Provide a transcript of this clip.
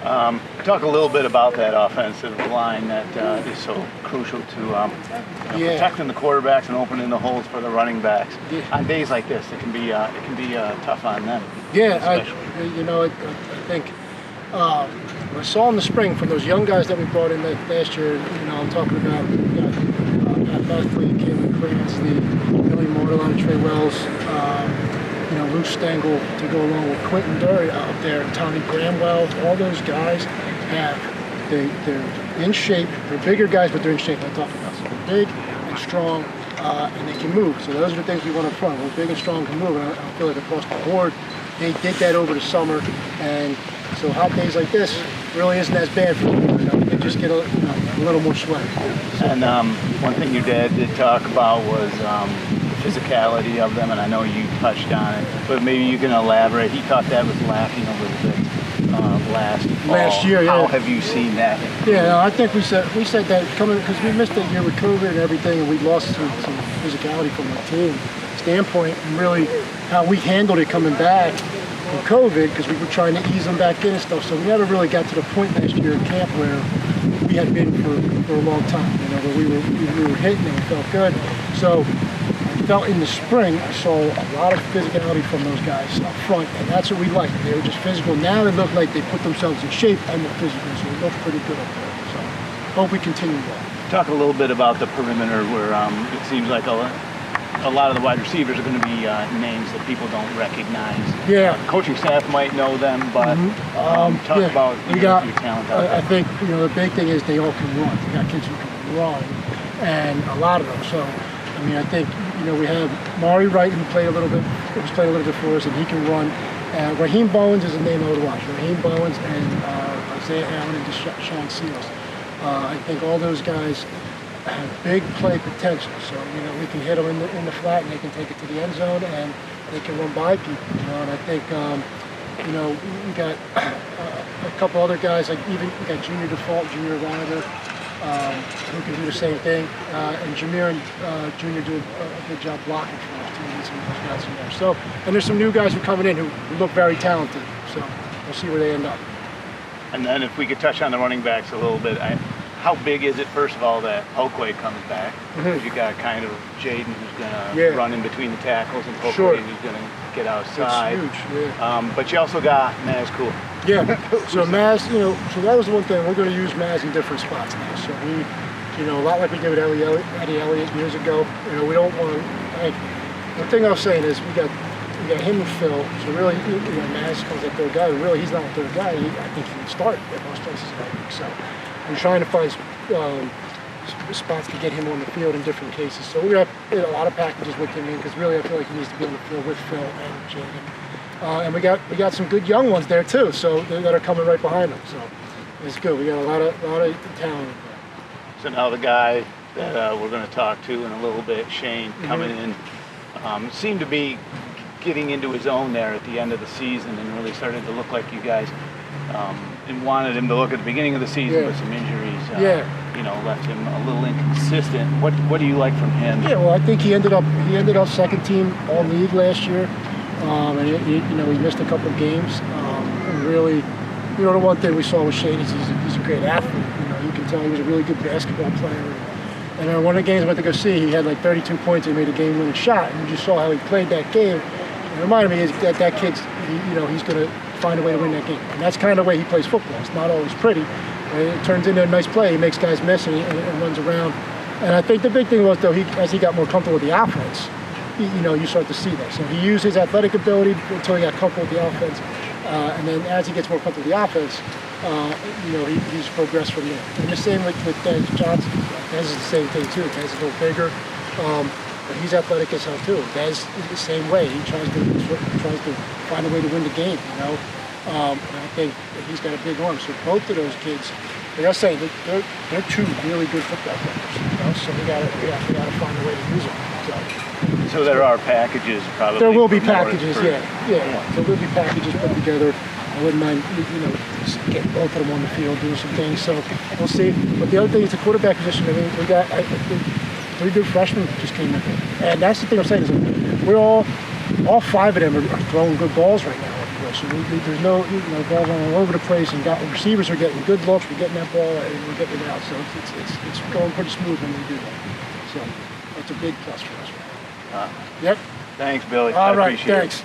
Talk a little bit about that offensive line that is so crucial to protecting the quarterbacks and opening the holes for the running backs. On days like this, it can be tough on them. Yeah, I think what I saw in the spring from those young guys that we brought in last year. I'm talking about Bentley, Caleb Clancy, Billy Mordelon, Trey Wells. Lou Stengel to go along with Quentin Durry out there, Tommy Bramwell. All those guys they're in shape. They're bigger guys, but they're in shape. I'm talking about. So they're big and strong, and they can move. So those are the things we want up front. We're big and strong, can move. And I feel like across the board, they did that over the summer. And so hot days like this really isn't as bad for them. They just get a little more sweat. So. And one thing your dad did talk about was physicality of them, and I know you touched on it, but maybe you can elaborate. He thought that was lacking a little bit last year. Yeah. How have you seen that? Yeah, I think we said that coming because we missed that year with COVID and everything, and we lost some physicality from the team standpoint, and really how we handled it coming back from COVID because we were trying to ease them back in and stuff. So we never really got to the point last year in camp where we had been for a long time. Where we were hitting and it felt good. So. Felt in the spring, I saw a lot of physicality from those guys up front, and that's what we liked. They were just physical. Now it looked like they put themselves in shape and they're physical, so it looked pretty good up there. So hope we continue that. Talk a little bit about the perimeter where it seems like a lot of the wide receivers are going to be names that people don't recognize. Yeah. Coaching staff might know them, but talk about your talent out there. I think the big thing is they all can run. We got kids who can run, and a lot of them. So I think we have Maury Wright who's played a little bit for us, and he can run. Raheem Bowens is a name I would watch. Raheem Bowens and Isaiah Allen and Deshaun Seals. I think all those guys have big play potential. So we can hit them in the flat, and they can take it to the end zone, and they can run by people. And I think we got a couple other guys like we got Junior Default, Junior Ryder. Who can do the same thing, and Jameer and Junior do a good job blocking for us too. Need some of those guys in there. So, and there's some new guys who are coming in who look very talented. So we'll see where they end up. And then if we could touch on the running backs a little bit, how big is it, first of all, that Oakway comes back? Because you got kind of Jaden who's going to run in between the tackles, and Oakway who's going to get outside. That's huge. Yeah. But you also got Maz Cool. Yeah. So Maz, so that was one thing. We're going to use Maz in different spots now. So we, a lot like we did with Eddie Elliott years ago. We don't want to. The thing I was saying is we got him and Phil. So really, Maz comes at third guy. Really, he's not a third guy. I think he would start at most places. So I'm trying to find spots to get him on the field in different cases. So we have a lot of packages with him in because really I feel like he needs to be on the field with Phil and Jaden. And we got some good young ones there too, so that are coming right behind them. So it's good. We got a lot of talent. So now the guy that we're going to talk to in a little bit, Shane, coming in, seemed to be getting into his own there at the end of the season, and really started to look like you guys and wanted him to look at the beginning of the season with some injuries. Left him a little inconsistent. What do you like from him? Yeah, well, I think he ended up second team all league last year. And he missed a couple of games. And really, the one thing we saw with Shane is he's a great athlete. You can tell he was a really good basketball player. And one of the games I went to go see, he had like 32 points and he made a game-winning shot. And you just saw how he played that game. It reminded me that kid's, he's going to find a way to win that game. And that's kind of the way he plays football. It's not always pretty. It turns into a nice play. He makes guys miss and runs around. And I think the big thing was, though, as he got more comfortable with the offense, you start to see that. So he used his athletic ability until he got comfortable with the offense. And then as he gets more comfortable with the offense, he's progressed from there. And the same with Des Johnson. Des is the same thing, too. Des is a little bigger, but he's athletic as hell, too. Des is the same way. He tries to find a way to win the game, And I think he's got a big arm. So both of those kids, like I was saying, they're two really good football players. So we got to find a way to use them. So there are packages, probably. There will be packages, yeah. There will be packages put together. I wouldn't mind, getting both of them on the field, doing some things. So we'll see. But the other thing is the quarterback position. I mean, we got 3 good freshmen just came in, and that's the thing I'm saying is we're all 5 of them are throwing good balls right now. So there's no, balls all over the place, and receivers are getting good looks. We're getting that ball and we're getting it out. So it's going pretty smooth when we do that. So that's a big plus for us. Yep. Thanks, Billy. All I right. appreciate Thanks. it.